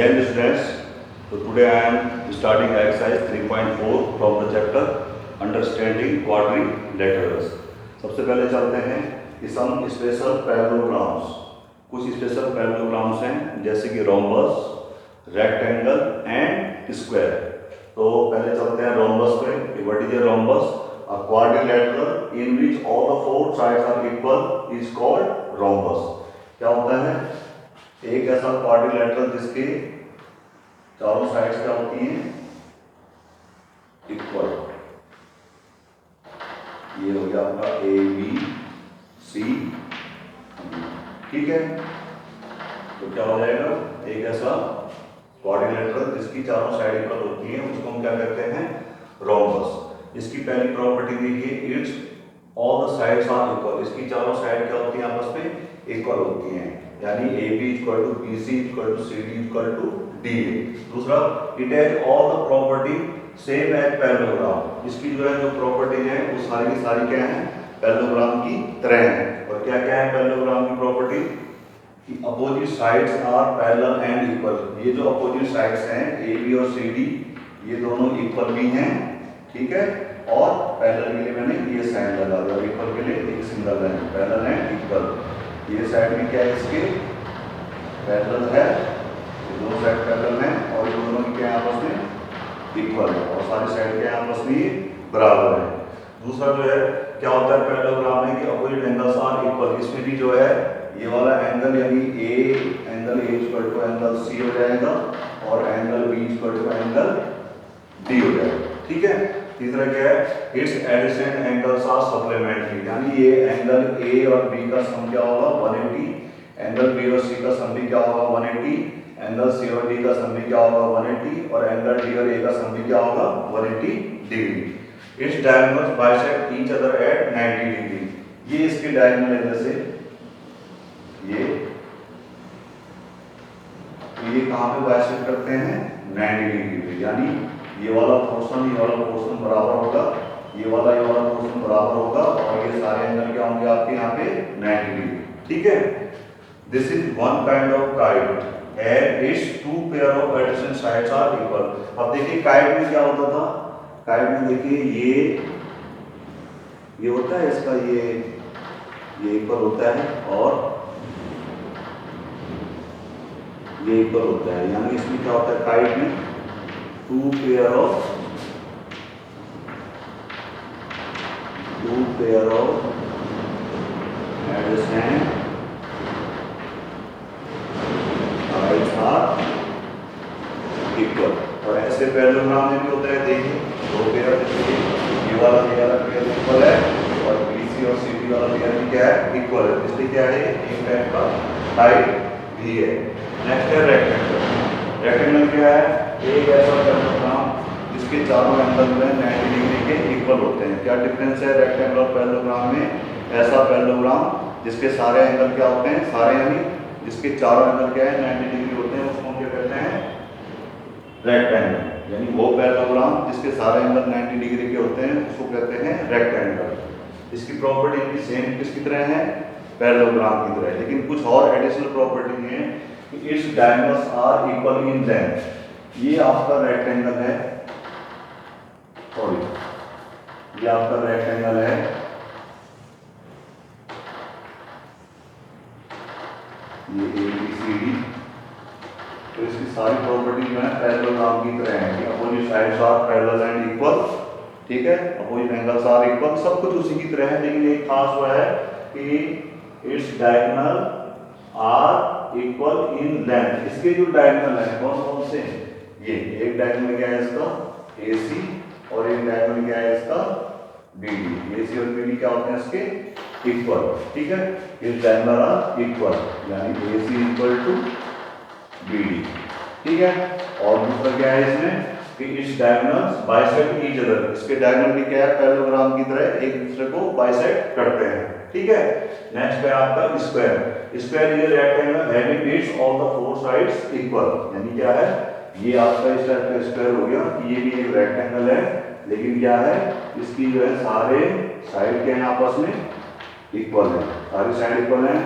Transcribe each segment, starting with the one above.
Jai Hind students. So today I am starting exercise 3.4 from the chapter Understanding Quadrilaterals. सबसे पहले चलते हैं कि सम स्पेशल पैरेललोग्राम्स। कुछ स्पेशल पैरेललोग्राम्स हैं जैसे कि रोम्बस, रेक्टेंगल एंड स्क्वायर। तो पहले चलते हैं रोम्बस पे। What is a rhombus? A quadrilateral in which all the four sides are equal is called rhombus. क्या होता है? एक ऐसा क्वाड्रिलेटरल जिसके चारों साइड्स क्या होती हैं? इक्वल। ये हो गया आपका ए बी सी, ठीक है। तो क्या हो जाएगा? एक ऐसा क्वाड्रिलेटरल जिसकी चारों साइड इक्वल होती है उसको हम क्या कहते हैं? रोम्बस। इसकी पहली प्रॉपर्टी देखिए, it's all the sides are equal. इसकी चारों साइड क्या होती हैं? आपस में इक्वल होती हैं, यानी A B equal to B C equal to C D equal to D A. दूसरा, it has all the property same as parallelogram. इसकी जो है जो प्रॉपर्टी है वो सारी की सारी क्या है? पैरेललोग्राम की तरह है। और क्या क्या है पैरेललोग्राम की प्रॉपर्टी? कि opposite sides are parallel and equal. ये जो अपोजिट साइड्स हैं ए बी और सी डी, ये दोनों इक्वल भी हैं, ठीक है। और पैरेलल के लिए मैंने ये साइन लगा दिया, इक्वल के लिए एक single line, parallel and equal. ये साइड भी क्या है? इसके पैरेलल है, ये दोनों साइड पैरेलल हैं और ये दोनों की क्या आपस में इक्वल है, और सारी साइड क्या आपस में बराबर है। दूसरा जो है क्या होता है पैरेललोग्राम में कि अपोजिट एंगल्स आर इक्वल। इसमें भी जो है ये वाला एंगल यानी angle A equal to angle C हो जाएगा और angle B equal to angle D हो जाएगा, ठीक है। तीसरा क्या है? It's adjacent angles are supplementary, यानी ये एंगल ए और बी का सम क्या होगा? 180, एंगल बी और सी का सम भी क्या होगा? 180, एंगल सी और डी का सम भी क्या होगा? 180, और एंगल डी और ए का सम भी क्या होगा? 180 degree. It's diagonals bisect each other eight 90 degree. ये इसके डायगोनल है, जैसे ये कहाँ पे बाइसेक्ट करते हैं? 90 डिग्री पे, यानी ये वाला पोर्शन बराबर होगा, ये वाला पोर्शन बराबर होगा, और ये सारे एंगल क्या होंगे आपके यहाँ पे? 90 डिग्री, ठीक है। This is one kind of kite and it's two pair of adjacent sides are equal. अब देखिए काइट में क्या होता था? काइट में देखिए ये होता है, इसका ये इक्वल होता है और ये इक्वल होता है, यानी इसमें क्या होता है? काइट में two pair of adjacent sides are equal. और ऐसे पैरेललोग्राम में भी होता है, देखिए दो पेयर, ये वाला पेयर इक्वल है और बीसी और सीडी वाला पेयर भी क्या है? इक्वल है, इसलिए क्या है? एक टाइप का टाइप भी है। नेक्स्ट है रेक्टेंगल। रेक्टेंगल क्या है? एक ऐसा पैरेललोग्राम जिसके चारों एंगल जो है 90 डिग्री के इक्वल होते हैं। क्या डिफरेंस है रेक्टेंगल और पैरेललोग्राम में? ऐसा पैरेललोग्राम जिसके सारे एंगल क्या होते हैं? सारे यानी जिसके चारों एंगल क्या है? 90 डिग्री होते हैं, उसको हम क्या कहते हैं? रेक्टेंगल। यानी वो पैरेललोग्राम जिसके सारे एंगल 90 डिग्री के होते हैं उसको कहते हैं रेक्टेंगल। इसकी प्रॉपर्टी इनकी सेम किसकी तरह है? पैरेललोग्राम की तरह, लेकिन कुछ और एडिशनल प्रॉपर्टी है कि it's diagonals are equal in length. ये आपका रेक्टेंगल है, सॉरी ये आपका रेक्टेंगल है, ये ए बी सी डी। तो इसकी सारी प्रॉपर्टी जो है पैरेललोग्राम की तरह है कि opposite sides are parallel and equal, ठीक है। अपोजिट एंगल्स आर इक्वल, सब कुछ उसी की तरह है, लेकिन एक खास हुआ है कि it's diagonal are equal in length. इसके जो डायगोनल है कौन कौन से? ये एक डायगोनल क्या है इसका? AC, और एक डायगोनल क्या है इसका? BD। AC और BD क्या होते हैं इसके? इक्वल, ठीक है। इस डायगोनल आर इक्वल, यानी AC इक्वल टू BD, ठीक है। और दूसरा क्या है इसमें कि इस डायगोनल्स बाइसेक्ट ईच अदर। इसके डायगोनल भी क्या है? पैरेललोग्राम की तरह एक दूसरे को बाइसेक्ट करते हैं, ठीक है। नेक्स्ट है आपका square. Square is a rectangle having its all the four sides equal, यानी क्या है? ये आपका इस टाइप का स्क्वायर हो गया कि ये भी एक रेक्टेंगल है, लेकिन क्या है? इसकी जो है सारे साइड के हैं आपस में इक्वल है, सारी साइड इक्वल है।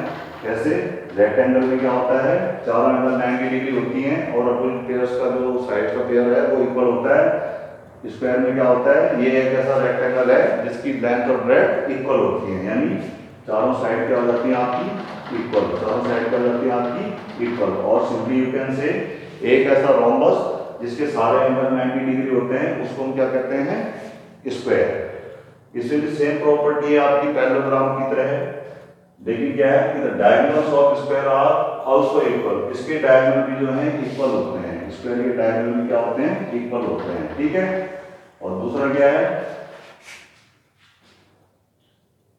कैसे? रेक्टेंगल में क्या होता है, चारों एंगल 90 डिग्री होती हैं और अपोजिट पेयर्स का जो साइड का पेयर है वो इक्वल होता है। स्क्वायर में क्या होता है, ये एक ऐसा रेक्टेंगल है जिसकी लेंथ और ब्रेड्थ इक्वल होती है, यानी चारों साइड क्या हो जाती है आपकी इक्वल, चारों साइड क्या हो जाती है आपकी इक्वल। और सिंपली यू कैन से एक ऐसा रोम्बस जिसके सारे एंगल 90 डिग्री होते हैं उसको हम क्या कहते हैं, स्क्वायर। इसमें भी सेम प्रॉपर्टी है आपकी पैरेललोग्राम की तरह है, लेकिन क्या है कि the diagonals of square are also equal, इसके डायगोनल भी जो है इक्वल होते हैं, स्क्वायर के डायगोनल भी क्या होते हैं, इक्वल होते हैं, ठीक है। और दूसरा क्या है,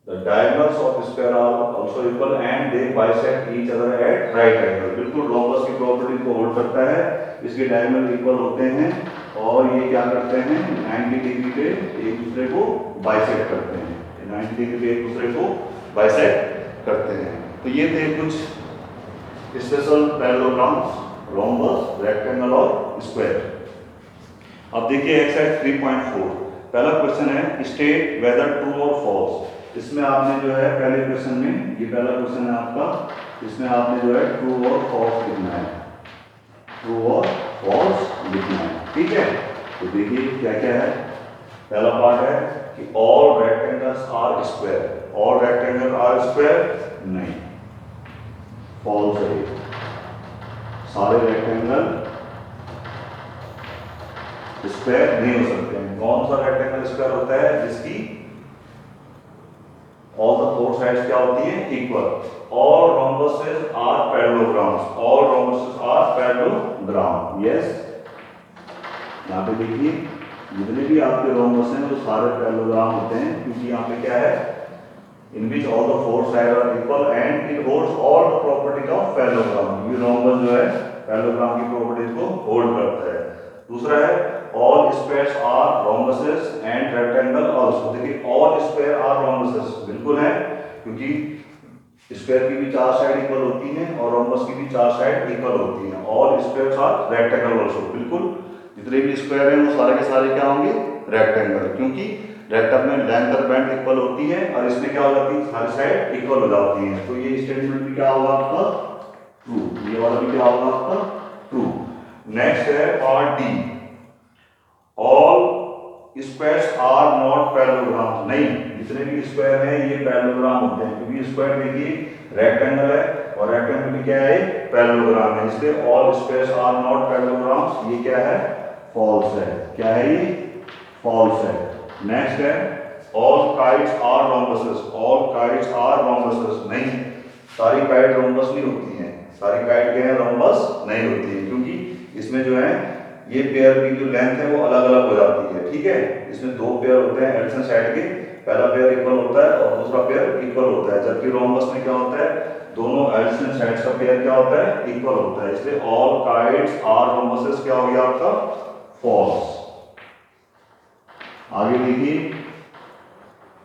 the diagonals of square are also equal and they bisect each other at right angle. बिल्कुल रोम्बस की प्रॉपर्टी को होल्ड करता है, इसके डायगोनल इक्वल होते हैं और ये क्या करते हैं 90 डिग्री पे एक दूसरे को बाइसेक्ट करते हैं, 90 डिग्री पे एक दूसरे को बाइसेक्ट करते हैं। तो ये थे कुछ स्पेशल पैरेललोग्राम्स, रोम्बस, रेक्टेंगल और स्क्वायर। अब देखिए एक्सरसाइज 3.4 पहला क्वेश्चन है स्टेट वेदर ट्रू और फॉल्स। इसमें आपने जो है पहले क्वेश्चन में, ये पहला क्वेश्चन है आपका, इसमें आपने जो है ट्रू और फॉल्स लिखना है, ट्रू और फॉल्स लिखना है, ठीक है। तो देखिए क्या क्या है, पहला पार्ट है कि all rectangles are square, all rectangle are square, नहीं, फॉल्स है, सारे रेक्टेंगल स्क्वायर नहीं हो सकते हैं। कौन सा रेक्टेंगल स्क्वायर होता है, जिसकी ऑल द फोर साइड्स क्या होती है, equal. All rhombuses are parallelograms, all rhombuses are parallelogram, yes. यहाँ पे देखिए जितने भी आपके रोम्बस हैं वो सारे पैरेललोग्राम होते हैं, क्योंकि यहाँ पे क्या है, in which all the four side are equal and it holds all the properties of parallelogram. ये रोम्बस जो है पैरेललोग्राम की प्रॉपर्टीज को होल्ड करता है। दूसरा है all squares are rhombuses and rectangle also. देखिए ऑल स्क्वायर आर रोम्बसेस बिल्कुल है, क्योंकि स्क्वायर की भी चार साइड इक्वल होती हैं और रोम्बस की भी चार साइड इक्वल होती हैं। All squares are rectangle also, बिल्कुल जितने भी स्क्वायर हैं वो सारे के सारे क्या होंगे, रेक्टेंगल, क्योंकि रेक्टेंगल में लेंथ और ब्रेड्थ इक्वल होती है और इसमें क्या हो जाती है, सारी साइड इक्वल हो जाती हैं। तो ये स्टेटमेंट भी क्या होगा आपका, ट्रू, ये वाला भी क्या होगा आपका, ट्रू। नेक्स्ट है part D, all squares are not parallelograms. नहीं, जितने भी स्क्वायर हैं ये पैरेललोग्राम होते हैं, क्योंकि स्क्वायर देखिए रेक्टेंगल है और रेक्टेंगल भी क्या है, पैरेललोग्राम है, इसलिए all squares are not parallelograms, ये क्या है, फॉल्स है। क्या है ये, फॉल्स है। नेक्स्ट है all kites are rhombuses, all kites are rhombuses. नहीं, सारी काइट रोम्बस नहीं होती हैं, सारी काइट क्या है, रोम्बस नहीं होती है, क्योंकि इसमें जो है ये पेयर की जो लेंथ है वो अलग अलग हो जाती है, ठीक है। इसमें दो पेयर होते हैं एडिशन साइड के, पहला पेयर इक्वल होता है और दूसरा पेयर इक्वल होता है, जबकि रोम्बस में क्या होता है, दोनों एडिशन साइड्स का पेयर क्या होता है, इक्वल होता है, इसलिए ऑल काइट्स आर रोम्बसेस क्या हो गया आपका, फॉल्स। आगे देखिए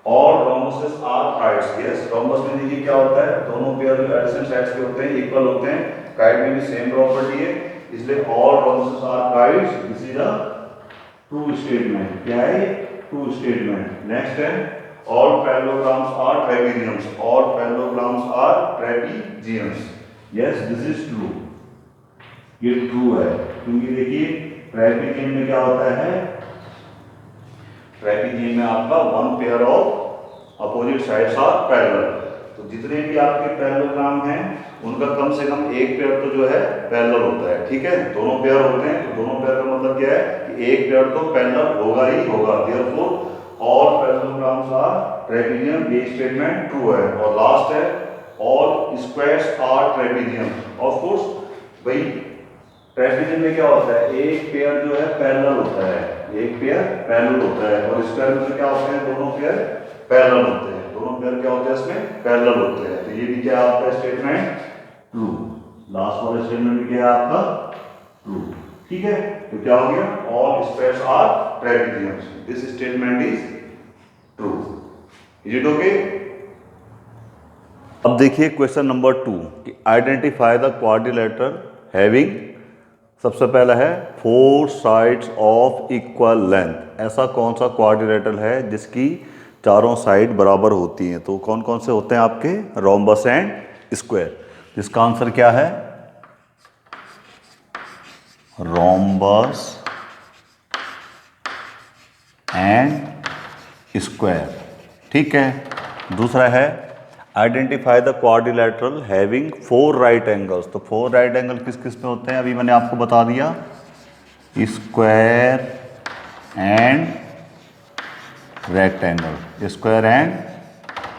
all rhombuses are kites, yes. Rhombus में देखिए क्या होता है, दोनों पेयर जो एडिशन साइड्स के होते हैं इक्वल होते हैं, काइट में भी सेम प्रॉपर्टी है, इसलिए all rhombuses are kites, this is a true statement. क्या है, ट्रू स्टेटमेंट। नेक्स्ट है all parallelograms are trapeziums, all parallelograms are trapeziums, yes this is true, ये ट्रू है, क्योंकि देखिए ट्रेपेजियम में क्या होता है, ट्रेपेजियम में आपका one pair of opposite sides are parallel. तो जितने भी आपके पैरेललोग्राम हैं उनका कम से कम एक पेयर तो जो है पैरेलल होता है, ठीक है। दोनों पेयर होते हैं तो दोनों पेयर का मतलब क्या है कि एक पेयर तो पैरेलल होगा ही होगा, therefore all parallelograms are trapezium, ये स्टेटमेंट ट्रू है। और लास्ट है all squares are trapezium. Of course भाई ट्रेपेजियम में क्या होता है, एक पेयर जो है पैरेलल होता है, एक पेयर पैरेलल होता है, और स्क्वायर में क्या होते हैं, दोनों पेयर पैरेलल होते हैं, दोनों पेयर क्या होते हैं इसमें पैरेलल होते हैं। तो ये भी क्या है आपका स्टेटमेंट ट्रू, लास्ट वाला स्टेटमेंट भी क्या है आपका ट्रू, ठीक है। तो क्या हो गया, all squares are trapeziums, this statement is true. Is it okay. अब देखिए क्वेश्चन नंबर 2 कि आइडेंटिफाई द क्वाड्रिलेटरल हैविंग, सबसे पहला है four sides of equal length. ऐसा कौन सा क्वाड्रिलेटरल है जिसकी चारों साइड बराबर होती हैं, तो कौन कौन से होते हैं आपके, रोम्बस एंड स्क्वायर। इसका आंसर क्या है? Rhombus and square. ठीक है। दूसरा है identify the quadrilateral having 4 right angles. तो 4 राइट एंगल किस किस पे होते हैं? अभी मैंने आपको बता दिया, square and rectangle, square and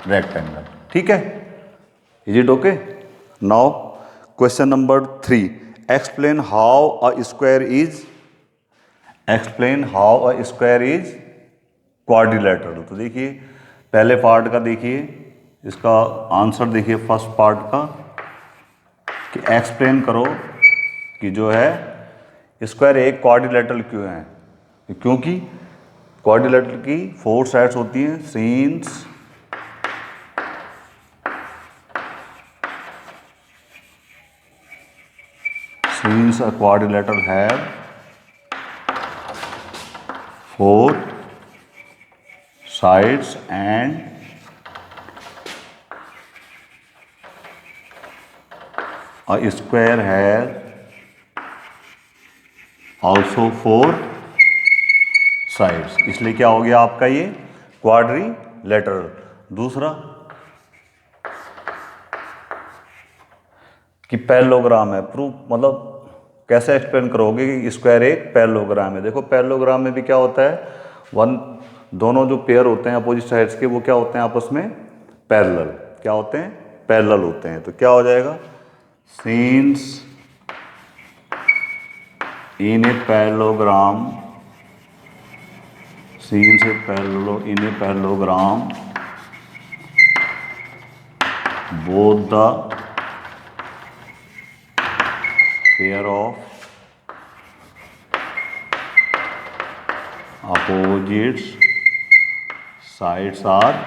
rectangle. ठीक है, is it okay? Now question number 3, explain how a square is quadrilateral. तो देखिए पहले पार्ट का देखिए, इसका आंसर देखिए फर्स्ट पार्ट का, कि एक्सप्लेन करो कि जो है स्क्वायर एक क्वाड्रिलेटरल क्यों है। क्योंकि क्वाड्रिलेटरल की 4 साइड्स होती हैं। since a quadrilateral have 4 sides and a square has also 4 sides, इसलिए क्या हो गया आपका ये क्वाड्रिलेटरल। दूसरा कि पैरेललोग्राम है, प्रूफ मतलब कैसे एक्सप्लेन करोगे कि स्क्वायर एक पैरेललोग्राम है। देखो पैरेललोग्राम में भी क्या होता है, दोनों जो पेयर होते हैं अपोजिट साइड्स के, वो क्या होते हैं आपस में? पैरेलल। क्या होते हैं? पैरेलल होते हैं। तो क्या हो जाएगा? Since in a parallelogram both the pair of opposite sides are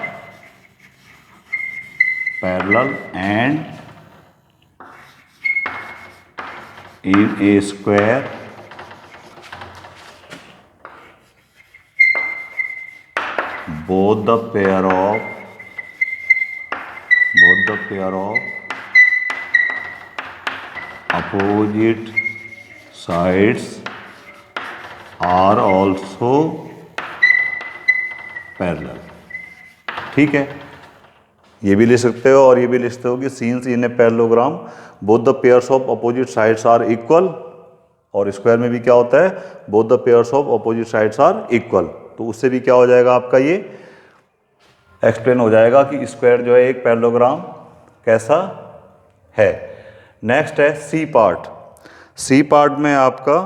parallel and in a square both the pair of opposite sides are also parallel। ठीक है, ये भी लिख सकते हो और ये भी लिख सकते हो कि since in a parallelogram both the pairs of opposite sides are equal. और स्क्वायर में भी क्या होता है? Both the pairs of opposite sides are equal. तो उससे भी क्या हो जाएगा आपका, ये एक्सप्लेन हो जाएगा कि स्क्वायर जो है एक पैरेललोग्राम कैसा है। नेक्स्ट है सी पार्ट। सी पार्ट में आपका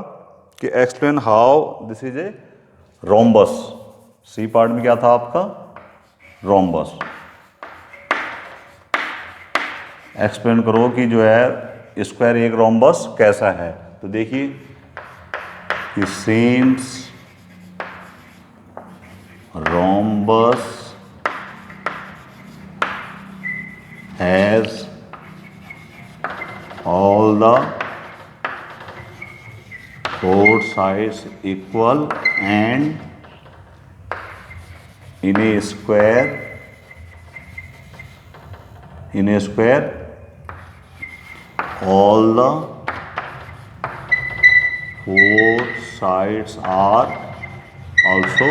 कि explain how this is a rhombus. C part में क्या था आपका? रोम्बस। एक्सप्लेन करो कि जो है स्क्वायर एक रोम्बस कैसा है। तो देखिए कि since rhombus has all the 4 sides equal and in a square all the 4 sides are also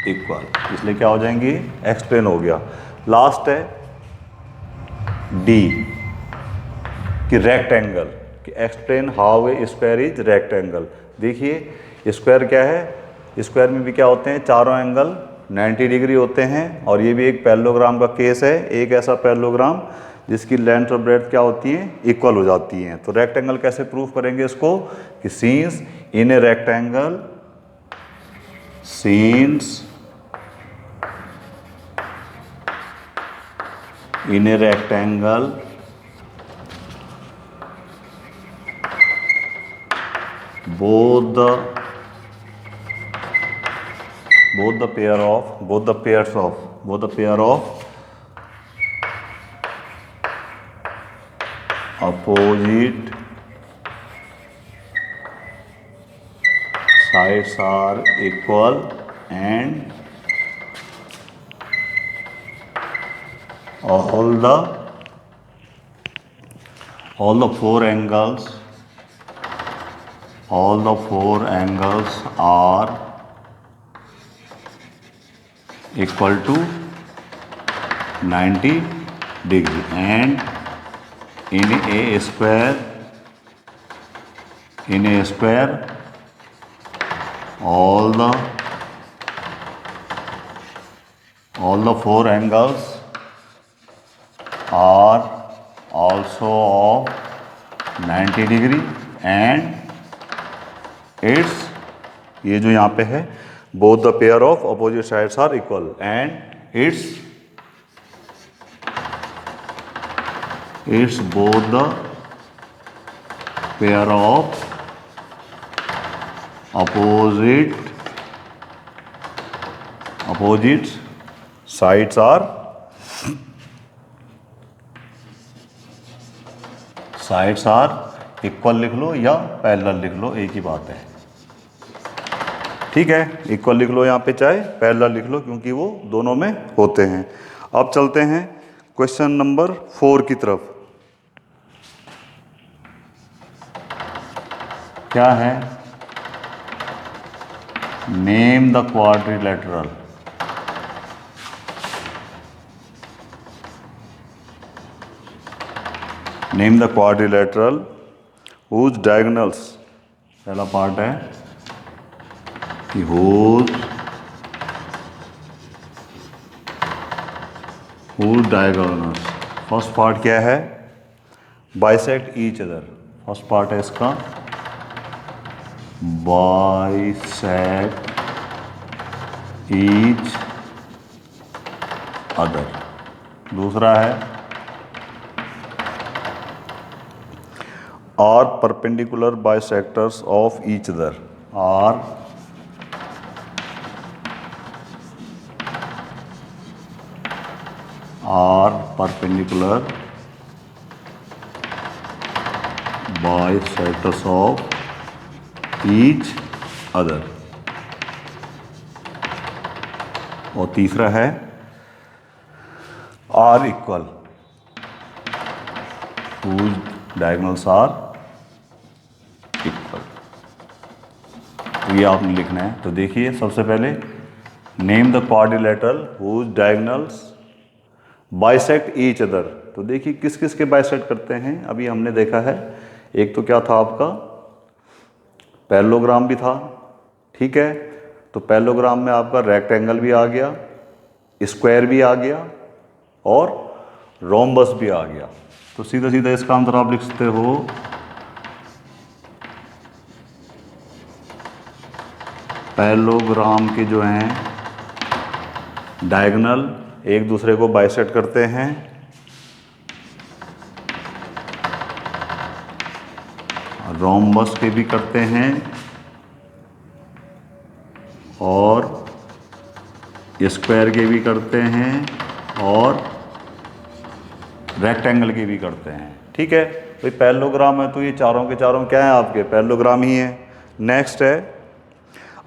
equal। इसलिए क्या हो जाएंगी? एक्सप्लेन हो गया। लास्ट है डी कि रेक्टेंगल, कि explain how a square is rectangle. देखिए स्क्वायर क्या है? स्क्वायर में भी क्या होते हैं? चारों एंगल 90 डिग्री होते हैं। और ये भी एक पैरेललोग्राम का केस है, एक ऐसा पैरेललोग्राम जिसकी लेंथ और ब्रेड्थ क्या होती हैं? इक्वल हो जाती हैं। तो रेक्टेंगल कैसे प्रूफ करेंगे इसको? कि since in a rectangle both the pairs of opposite sides are equal and all the all the four angles are equal to 90 degree, and in a square all the four angles are also of 90 degree, and its, ये जो यहाँ पे है, both the pair of opposite sides are equal, and its both the pair of opposite sides are equal लिख लो या parallel लिख लो, एक ही बात है। ठीक है, इक्वल लिख लो यहाँ पे, चाहे पैरेलल लिख लो, क्योंकि वो दोनों में होते हैं। अब चलते हैं क्वेश्चन नंबर 4 की तरफ। क्या है? Name the quadrilateral. Name the quadrilateral whose diagonals, पहला पार्ट है कि whose diagonals, फर्स्ट पार्ट क्या है? Bisect each other. First part है इसका बाइसेक्ट ईच अदर। दूसरा है are perpendicular bisectors of each other, are perpendicular bisectors of each other। और तीसरा है are equal, whose diagonals are equal. तो ये आपने लिखना है। तो देखिए, सबसे पहले name the quadrilateral whose diagonals bisect each other. तो देखिए किस किस के बाइसेक्ट करते हैं, अभी हमने देखा है। एक तो क्या था आपका, पैरेललोग्राम भी था। ठीक है, तो पैरेललोग्राम में आपका रेक्टेंगल भी आ गया, स्क्वायर भी आ गया और रोम्बस भी आ गया। तो सीधा सीधा इसका आंसर आप लिख सकते हो पैरेललोग्राम के जो हैं डायगोनल एक दूसरे को बाइसेक्ट करते हैं, रोम्बस के भी करते हैं और स्क्वायर के भी करते हैं और रेक्टेंगल के भी करते हैं। ठीक है भाई, पैरेललोग्राम है तो ये चारों के चारों क्या हैं आपके, पैरेललोग्राम ही है। नेक्स्ट है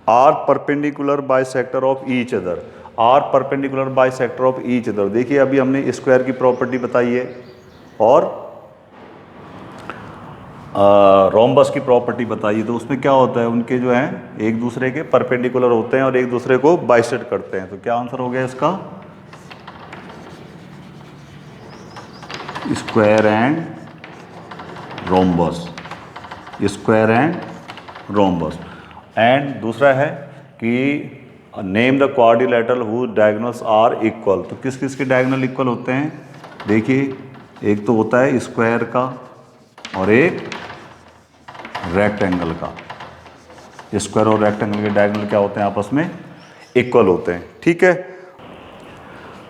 are perpendicular bisector of each other. Are perpendicular bisector of each other, देखिए अभी हमने स्क्वायर की प्रॉपर्टी बताई है और रोम्बस की प्रॉपर्टी बताई है। तो उसमें क्या होता है, उनके जो हैं एक दूसरे के परपेंडिकुलर होते हैं और एक दूसरे को बाइसेक्ट करते हैं। तो क्या आंसर हो गया इसका, square and rhombus, square and rhombus. And दूसरा है कि name the quadrilateral whose diagonals are equal. तो किस किस के डायगोनल इक्वल होते हैं, देखिए एक तो होता है स्क्वायर का और एक रेक्टेंगल का। स्क्वायर और रेक्टेंगल के डायगोनल क्या होते हैं, आपस में इक्वल होते हैं। ठीक है,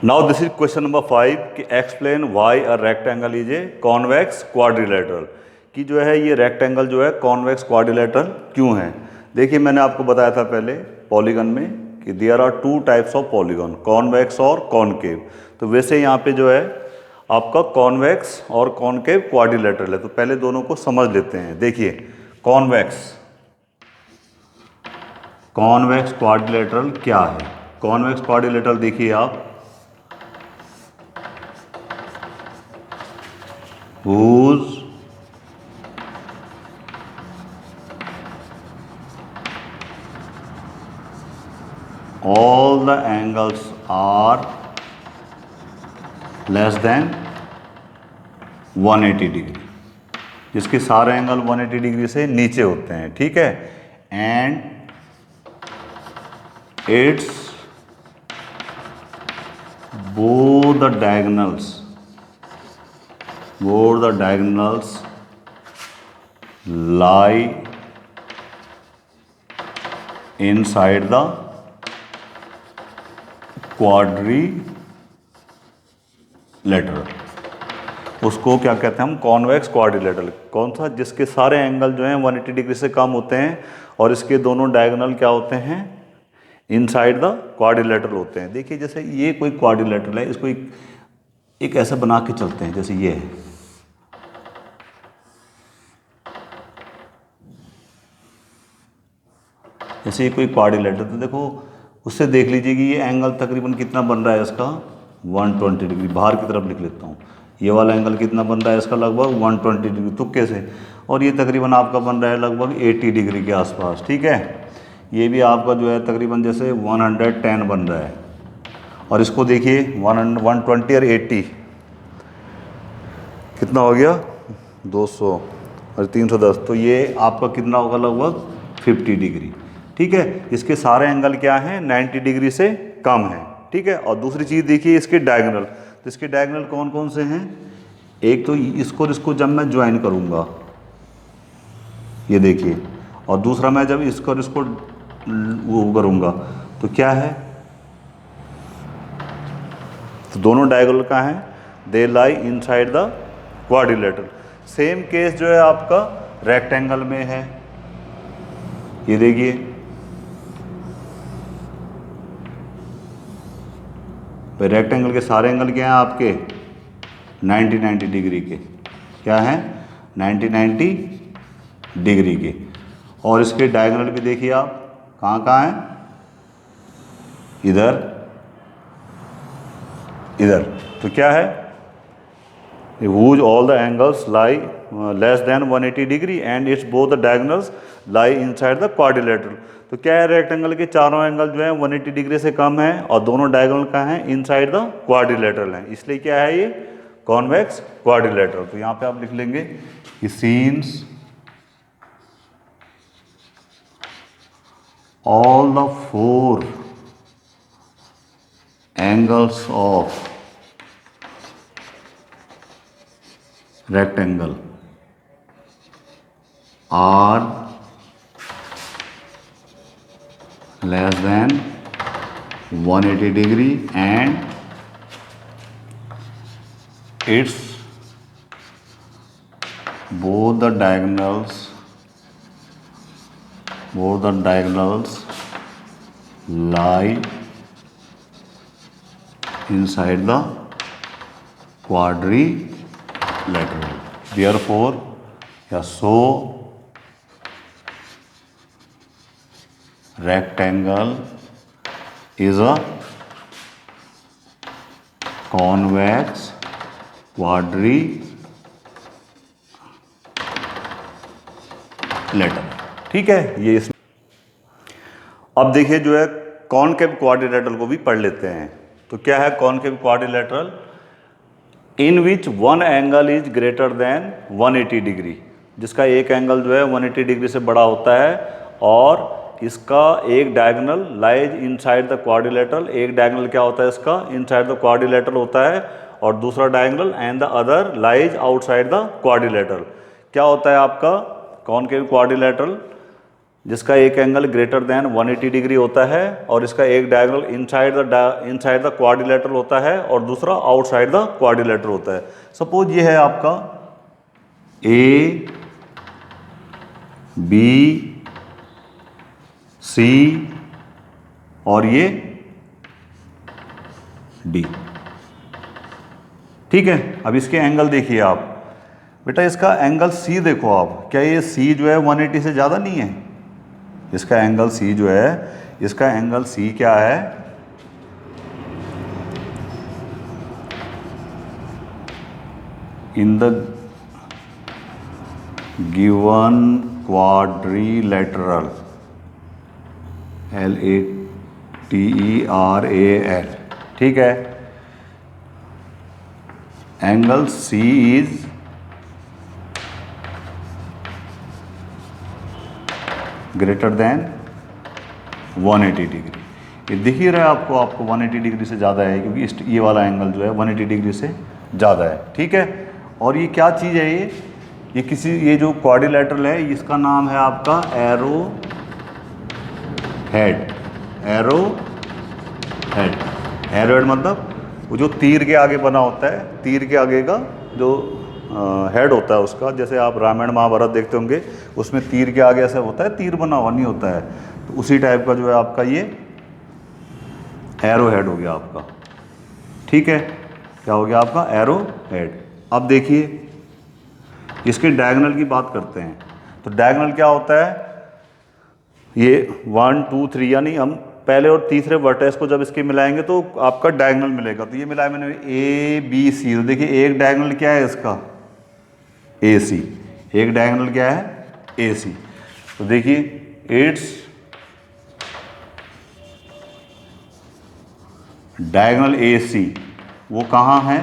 now this is question number 5 कि explain why a rectangle is a convex quadrilateral. कि जो है ये रेक्टेंगल जो है कॉन्वेक्स क्वाड्रिलेटरल क्यों है। देखिए मैंने आपको बताया था पहले पॉलीगन में कि there are 2 types of polygon, convex और कॉनकेव। तो वैसे यहाँ पे जो है आपका कॉन्वेक्स और कॉनकेव क्वाड्रिलेटरल है। तो पहले दोनों को समझ लेते हैं। देखिए कॉन्वेक्स क्वाड्रिलेटरल क्या है। कॉन्वेक्स क्वाड्रिलेटरल देखिए आप, whose all the angles are less than 180 degree, जिसके सारे एंगल 180 डिग्री से नीचे होते हैं, ठीक है। And it's both the diagonals lie inside the quadrilateral। उसको क्या कहते हैं हम? Convex quadrilateral. कौन सा? जिसके सारे एंगल जो हैं 180 डिग्री से कम होते हैं और इसके दोनों डायगोनल क्या होते हैं? इनसाइड द क्वाड्रिलेटरल होते हैं। देखिए जैसे ये कोई क्वाड्रिलेटरल है, इसको एक ऐसा बना के चलते हैं जैसे ये है, जैसे ये कोई क्वाड्रिलेटरल, तो देखो उससे देख लीजिए कि ये एंगल तकरीबन कितना बन रहा है इसका? 120 डिग्री। बाहर की तरफ लिख लेता हूँ, ये वाला एंगल कितना बन रहा है इसका? लगभग 120 डिग्री तुक्के से। और ये तकरीबन आपका बन रहा है लगभग 80 डिग्री के आसपास, ठीक है। ये भी आपका जो है तकरीबन जैसे 110 बन रहा है। और इसको देखिए 120 और 80 कितना हो गया? 200 और 310, तो ये आपका कितना होगा? लगभग 50 डिग्री, ठीक है। इसके सारे एंगल क्या हैं? 90 डिग्री से कम है, ठीक है। और दूसरी चीज़ देखिए इसके डायगोनल, तो इसके डायगोनल कौन कौन से हैं? एक तो इसको जब मैं ज्वाइन करूँगा, ये देखिए, और दूसरा मैं जब इसको वो करूँगा तो क्या है? तो दोनों डायगोनल का है, they lie inside the quadrilateral. Same case जो है आपका रेक्टेंगल में है, ये देखिए, भाई रेक्टेंगल के सारे एंगल क्या हैं आपके? 90 डिग्री के। क्या हैं? 90 डिग्री के। और इसके डायगोनल भी देखिए आप कहाँ कहाँ हैं? इधर, इधर। तो क्या है? whose all the angles lie less than 180 degree and its both the diagonals lie inside the quadrilateral। तो क्या है? रेक्टेंगल के चारों एंगल जो है 180 डिग्री से कम है और दोनों डायगोनल का है इनसाइड द क्वाड्रिलेटरल है, इसलिए क्या है? ये कॉन्वेक्स क्वाड्रिलेटरल। तो यहाँ पे आप लिख लेंगे कि scenes all the 4 angles of rectangle are less than 180 degree and its both the diagonals lie inside the quadrilateral। Therefore, so rectangle is a convex quadrilateral, ठीक है। ये इसमें अब देखिए जो है कॉनकेव क्वाड्रिलेटरल को भी पढ़ लेते हैं। तो क्या है concave quadrilateral? In which one angle is greater than 180 degree, जिसका एक एंगल जो है 180 डिग्री से बड़ा होता है और इसका एक diagonal lies inside the quadrilateral. एक डायगोनल क्या होता है इसका? इनसाइड द क्वाड्रिलेटरल होता है, और दूसरा diagonal and the other lies outside the quadrilateral. क्या होता है आपका कॉनकेव क्वाड्रिलेटरल? जिसका एक एंगल ग्रेटर देन 180 डिग्री होता है और इसका एक डायगोनल इनसाइड द क्वाड्रिलेटरल होता है और दूसरा आउटसाइड द क्वाड्रिलेटरल होता है। सपोज ये है आपका ए बी सी और ये डी, ठीक है। अब इसके एंगल देखिए आप बेटा, इसका एंगल सी देखो आप, क्या ये सी जो है 180 से ज़्यादा नहीं है? इसका एंगल सी जो है, इसका एंगल सी क्या है? In the given quadrilateral TERAL, ठीक है। Angle C is greater than 180 degree. ये दिख ही रहा है आपको 180 डिग्री से ज़्यादा है, क्योंकि ये वाला एंगल जो है 180 डिग्री से ज़्यादा है, ठीक है। और ये क्या चीज़ है, ये जो क्वाड्रिलेटरल है, इसका नाम है आपका एरो हेड। एरो हेड मतलब वो जो तीर के आगे बना होता है, तीर के आगे का जो हेड होता है उसका, जैसे आप रामायण महाभारत देखते होंगे, उसमें तीर के आगे ऐसा होता है, तीर बना हुआ नहीं होता है, तो उसी टाइप का जो है आपका ये एरो हेड हो गया आपका, ठीक है। क्या हो गया आपका एरो हेड। अब देखिए इसके डायगोनल की बात करते हैं। तो डायगोनल क्या होता है, ये 1 2 3, यानी हम पहले और तीसरे वर्टेक्स को जब इसके मिलाएंगे तो आपका डायगोनल मिलेगा। तो ये मिलाया मैंने ABC, तो देखिए एक डायगोनल क्या है इसका AC, एक डायगोनल क्या है AC। तो देखिए इट्स डायगोनल AC वो कहाँ है,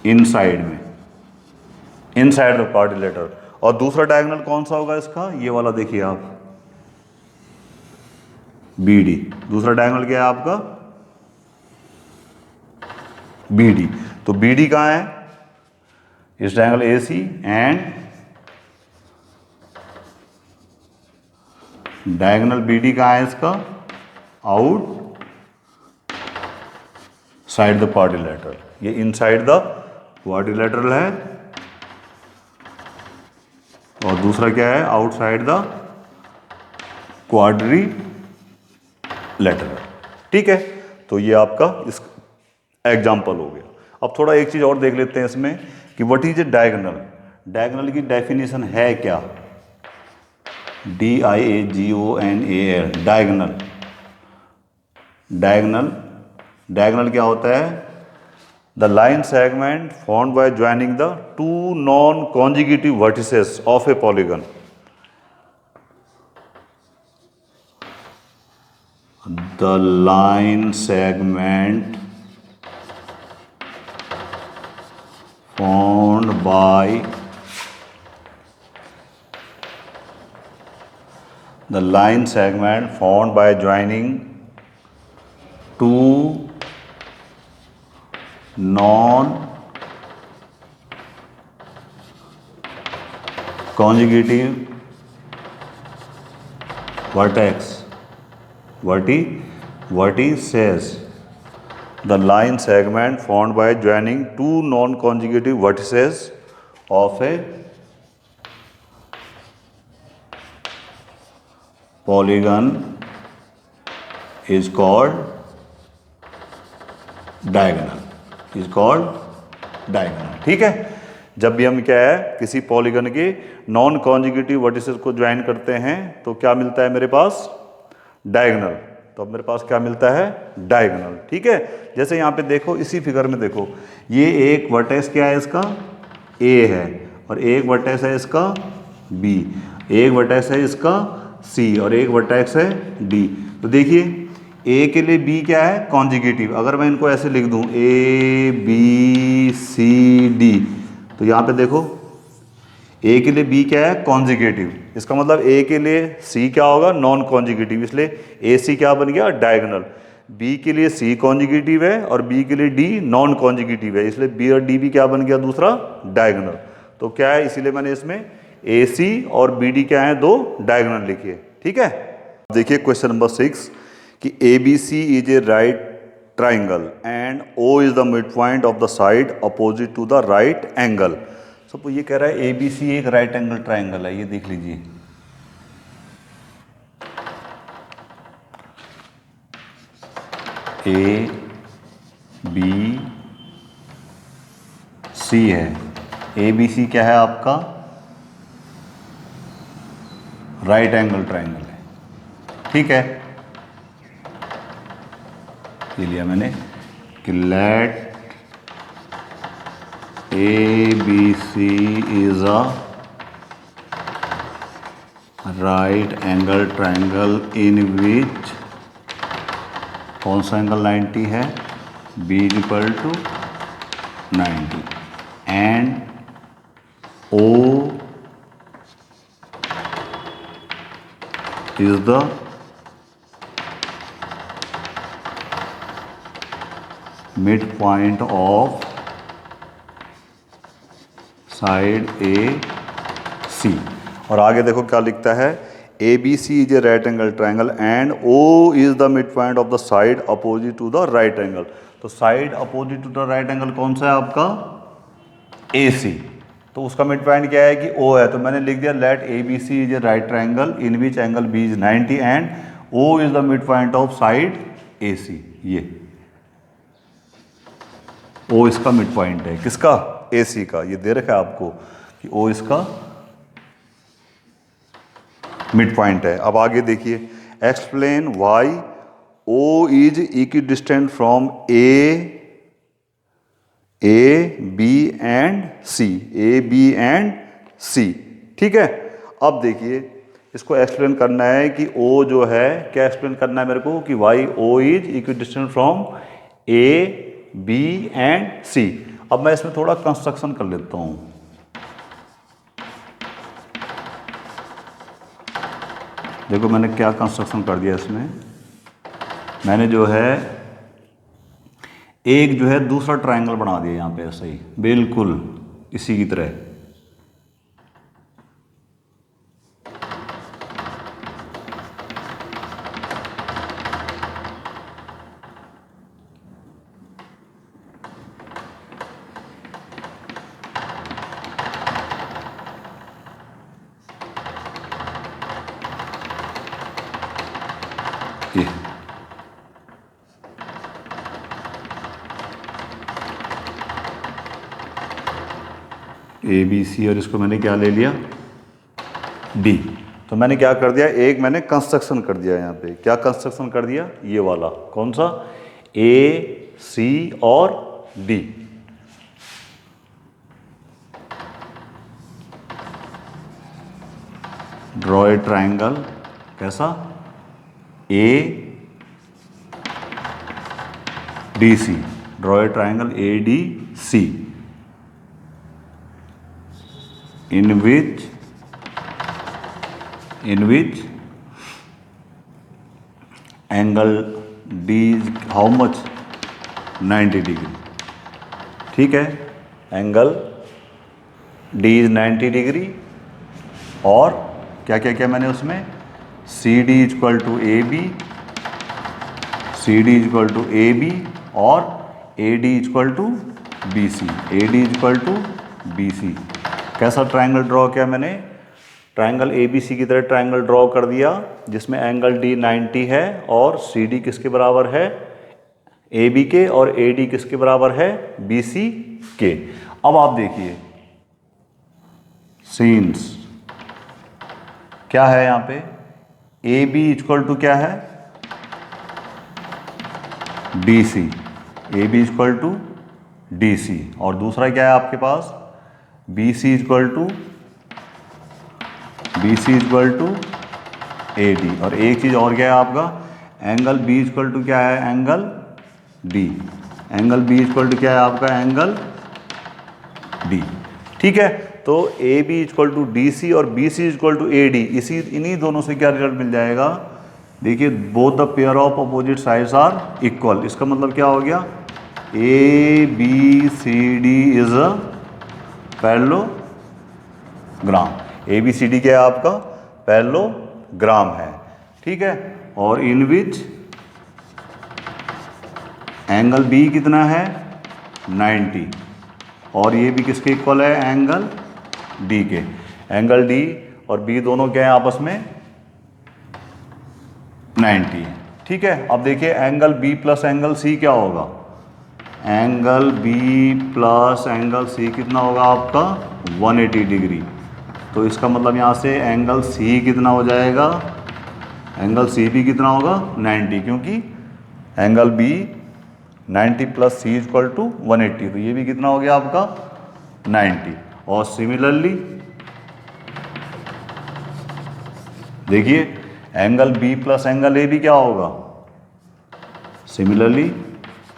इनसाइड में, इनसाइड द क्वाड्रिलेटरल। और दूसरा डायगोनल कौन सा होगा इसका, ये वाला देखिए आप BD। दूसरा डायगोनल क्या है आपका BD। तो BD कहाँ है, इस diagonal AC and diagonal BD कहाँ है इसका, आउट साइड द क्वाड्रिलेटरल। ये इनसाइड द क्वाड्रिलेटरल है, और दूसरा क्या है आउटसाइड द क्वाड्रिलेटरल, ठीक है। तो ये आपका इस एग्जाम्पल हो गया। अब थोड़ा एक चीज और देख लेते हैं इसमें कि what is a diagonal. Diagonal की डेफिनेशन है क्या, DIAGONAL, डायगोनल। डायगोनल क्या होता है, the line segment formed by joining the two non consecutive vertices of A polygon. The line segment formed by joining two non-consecutive vertices. The line segment formed by joining two non-consecutive vertices of a polygon is called diagonal, ठीक है। जब भी हम क्या है किसी polygon के non consecutive vertices को ज्वाइन करते हैं तो क्या मिलता है मेरे पास, डायगोनल। तो अब मेरे पास क्या मिलता है, डायगोनल, ठीक है। जैसे यहाँ पे देखो, इसी फिगर में देखो, ये एक वर्टेक्स क्या है इसका A है, और एक वर्टेक्स है इसका B, एक वर्टेक्स है इसका C, और एक वर्टेक्स है D। तो देखिए A के लिए B क्या है, कॉन्जिक्यूटिव। अगर मैं इनको ऐसे लिख दूं ABCD, तो यहाँ पे देखो A के लिए B क्या है, कॉन्जिक्यूटिव। इसका मतलब A के लिए C क्या होगा, नॉन कॉन्जिक्यूटिव, इसलिए AC क्या बन गया, डायगोनल। B के लिए C कॉन्जिक्यूटिव है और B के लिए D नॉन कॉन्जिक्यूटिव है, इसलिए B और D भी क्या बन गया, दूसरा डायगोनल। तो क्या है, इसीलिए मैंने इसमें AC और BD क्या है, दो डायगोनल लिखिए, ठीक है। देखिए क्वेश्चन नंबर 6 कि ABC is a right triangle and O is the mid point of the side opposite to the right angle. सब ये कह रहा है ABC एक राइट एंगल ट्राइंगल है, ये देख लीजिए। ABC है, ABC क्या है आपका, राइट एंगल ट्राइंगल है, ठीक है। ये लिया मैंने कि late ABC is a right angle triangle in which कौन सा एंगल 90 है, B is equal to 90 and O is the mid point of side A C. और आगे देखो क्या लिखता है, A B C is a right angle triangle and O is the mid point of the side opposite to the right angle. तो side opposite to the right angle कौन सा है आपका, ए सी। तो उसका मिड पॉइंट क्या है कि ओ है, तो मैंने लिख दिया let A B C is a right triangle in which angle B is 90 and O is the mid point of side A C. ये ओ इसका मिड पॉइंट है, किसका, ए सी का। ये दे रखा है आपको कि ओ इसका मिड पॉइंट है। अब आगे देखिए, explain why O is equidistant from A B and C, A B and C. ठीक है, अब देखिए इसको एक्सप्लेन करना है कि ओ जो है, क्या एक्सप्लेन करना है मेरे को कि why O is equidistant from A B and C. अब मैं इसमें थोड़ा कंस्ट्रक्शन कर लेता हूं। देखो मैंने क्या कंस्ट्रक्शन कर दिया इसमें, मैंने जो है एक जो है दूसरा ट्रायंगल बना दिया यहाँ पे, ऐसा ही बिल्कुल इसी की तरह। ये ए बी सी और इसको मैंने क्या ले लिया, डी। तो मैंने क्या कर दिया, एक मैंने कंस्ट्रक्शन कर दिया यहाँ पे। क्या कंस्ट्रक्शन कर दिया, ये वाला, कौन सा, ए सी और डी। ड्रॉ ए ट्रायंगल, कैसा, A D C, draw a triangle A D C in which angle D is how much, 90 degree. ठीक है, एंगल D is 90 डिग्री और क्या क्या क्या मैंने उसमें, C D is equal to A B, C D is equal to A B और A D is equal to B C, A D is equal to B C. कैसा triangle draw किया मैंने, ट्रायंगल ए बी सी की तरह triangle draw कर दिया, जिसमें angle D 90 है और सी डी किसके बराबर है, ए बी के, और ए डी किसके बराबर है, बी सी के। अब आप देखिए सीन्स क्या है यहाँ पे, ए बी इक्वल टू क्या है, D C, A B equal to D C, और दूसरा क्या है आपके पास, B C equal to A D. और एक चीज़ और क्या है आपका, एंगल बी इक्वल टू क्या है, angle D, angle B equal to क्या है आपका, एंगल डी। ठीक है, तो A B equal to D C और B C equal to A D, इन्हीं दोनों से क्या रिजल्ट मिल जाएगा, देखिए both the pair of opposite sides are equal. इसका मतलब क्या हो गया, A B C D is a parallelogram. A B C D क्या है आपका, पैरेललोग्राम है। ठीक है, और इन विच एंगल बी कितना है, 90, और ये भी किसके इक्वल है, एंगल डी के। एंगल डी और बी दोनों क्या है आपस में, 90। ठीक है, अब देखिए angle B plus angle C क्या होगा, angle B plus angle C कितना होगा आपका, 180 डिग्री। तो इसका मतलब यहाँ से एंगल सी कितना हो जाएगा, एंगल सी भी कितना होगा, 90, क्योंकि angle B 90 plus C equal to 180, तो ये भी कितना हो गया आपका, 90। और सिमिलरली देखिए angle B plus angle A भी क्या होगा, similarly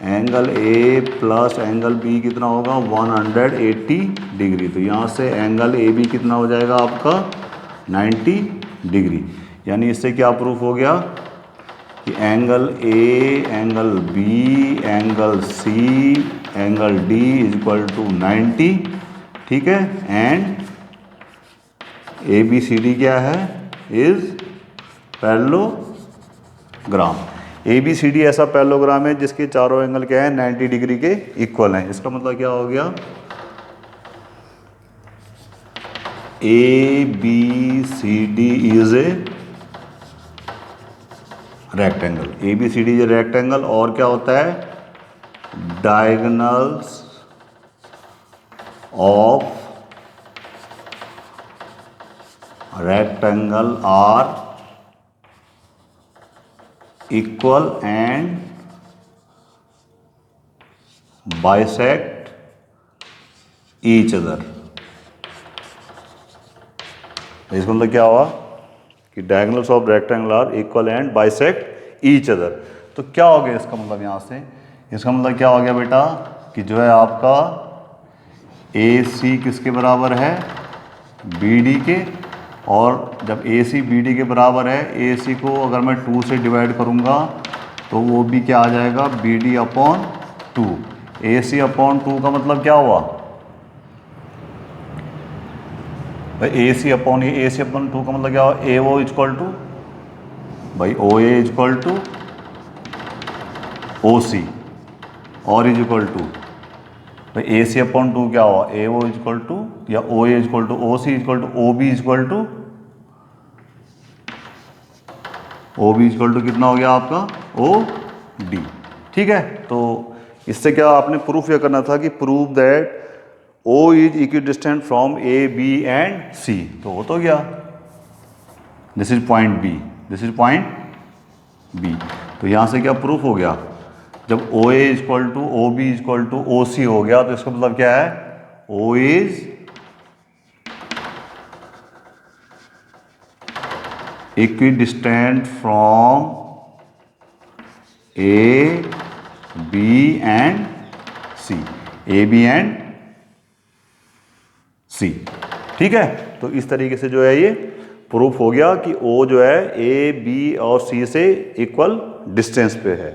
angle A plus angle B कितना होगा 180 डिग्री। तो यहाँ से एंगल ए बी कितना हो जाएगा आपका 90 डिग्री। यानी इससे क्या प्रूफ हो गया कि angle A, angle B, angle C, angle D is equal to 90, ठीक है। And A B C D क्या है, is parallelogram. A B C D ऐसा पैरेललोग्राम है जिसके चारों एंगल क्या है 90 डिग्री के इक्वल हैं। इसका मतलब क्या हो गया, A B C D is a rectangle. A B C D is rectangle. और क्या होता है, diagonals of rectangle are equal and bisect each other. इसका मतलब क्या हुआ कि diagonals of rectangle are equal and bisect each other. तो क्या हो गया इसका मतलब, यहाँ से इसका मतलब क्या हो गया बेटा कि जो है आपका ए सी किसके बराबर है, बी डी के। और जब ए सी बी डी के बराबर है, ए सी को अगर मैं 2 से डिवाइड करूँगा तो वो भी क्या आ जाएगा, बी डी अपॉन 2। ए सी अपॉन 2 का मतलब क्या हुआ भाई, ए सी अपॉन 2 का मतलब क्या हुआ, ए ओ इजक्वल टू भाई ओ ए इजक्वल टू ओ सी और इज इक्वल टू भाई ए सी अपॉन 2 क्या हुआ, ए ओ इजक्वल टू या O A is equal to O C is equal to O B is equal to कितना हो गया आपका, ओ डी, ठीक है। तो इससे क्या आपने प्रूफ यह करना था कि prove that O is equidistant from A B and C. तो हो तो गया, this is point B, this is point B. तो यहाँ से क्या प्रूफ हो गया, जब O A is equal to O B is equal to O C हो गया तो इसका मतलब क्या है, O is equidistant from A B and C, A B and C, ठीक है। तो इस तरीके से जो है ये प्रूफ हो गया कि O जो है ए बी और सी से इक्वल डिस्टेंस पे है।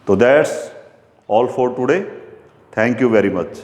तो that's all for today, thank you very much.